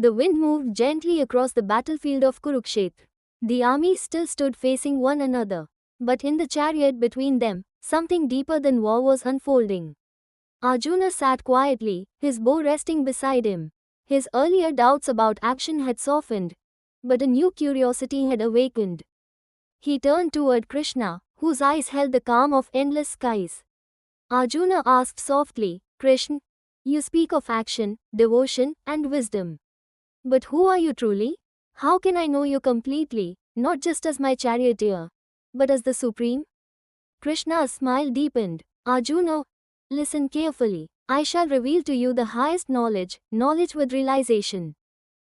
The wind moved gently across the battlefield of Kurukshetra. The armies still stood facing one another. But in the chariot between them, something deeper than war was unfolding. Arjuna sat quietly, his bow resting beside him. His earlier doubts about action had softened, but a new curiosity had awakened. He turned toward Krishna, whose eyes held the calm of endless skies. Arjuna asked softly, Krishna, you speak of action, devotion, and wisdom. But who are you truly? How can I know you completely, not just as my charioteer, but as the Supreme? Krishna's smile deepened. Arjuna, listen carefully. I shall reveal to you the highest knowledge, knowledge with realization.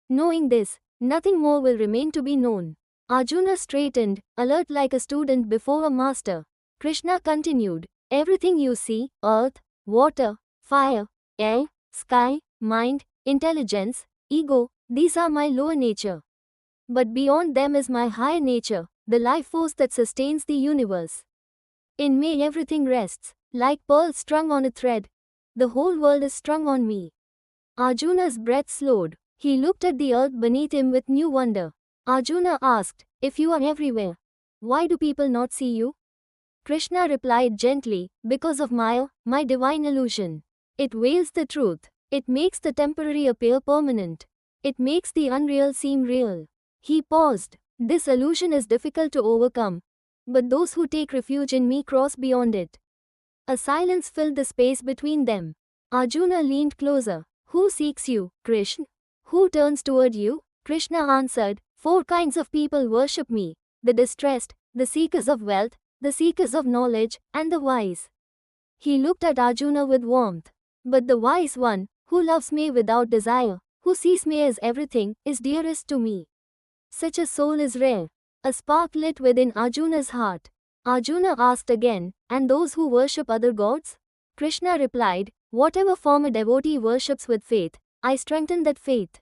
Knowing this, nothing more will remain to be known. Arjuna straightened, alert like a student before a master. Krishna continued, everything you see, earth, water, fire, air, sky, mind, intelligence, ego, these are my lower nature. But beyond them is my higher nature, the life force that sustains the universe. In me everything rests, like pearls strung on a thread. The whole world is strung on me. Arjuna's breath slowed. He looked at the earth beneath him with new wonder. Arjuna asked, if you are everywhere, why do people not see you? Krishna replied gently, because of Maya, my divine illusion. It veils the truth. It makes the temporary appear permanent. It makes the unreal seem real. He paused. This illusion is difficult to overcome, but those who take refuge in me cross beyond it. A silence filled the space between them. Arjuna leaned closer. Who seeks you, Krishna? Who turns toward you? Krishna answered, 4 kinds of people worship me, the distressed, the seekers of wealth, the seekers of knowledge, and the wise. He looked at Arjuna with warmth. But the wise one, who loves me without desire, who sees me as everything, is dearest to me. Such a soul is rare. A spark lit within Arjuna's heart. Arjuna asked again, and those who worship other gods? Krishna replied, whatever form a devotee worships with faith, I strengthen that faith.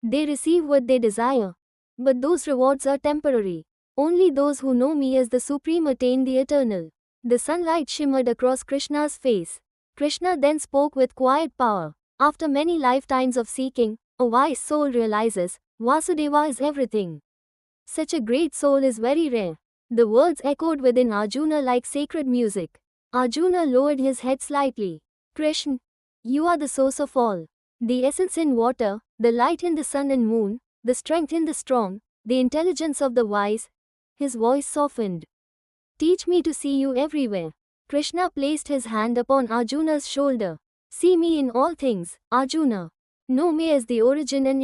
They receive what they desire. But those rewards are temporary. Only those who know me as the Supreme attain the eternal. The sunlight shimmered across Krishna's face. Krishna then spoke with quiet power. After many lifetimes of seeking, a wise soul realizes, Vasudeva is everything. Such a great soul is very rare. The words echoed within Arjuna like sacred music. Arjuna lowered his head slightly. Krishna, you are the source of all. The essence in water, the light in the sun and moon, the strength in the strong, the intelligence of the wise. His voice softened. Teach me to see you everywhere. Krishna placed his hand upon Arjuna's shoulder. See me in all things, Arjuna. Know me as the origin and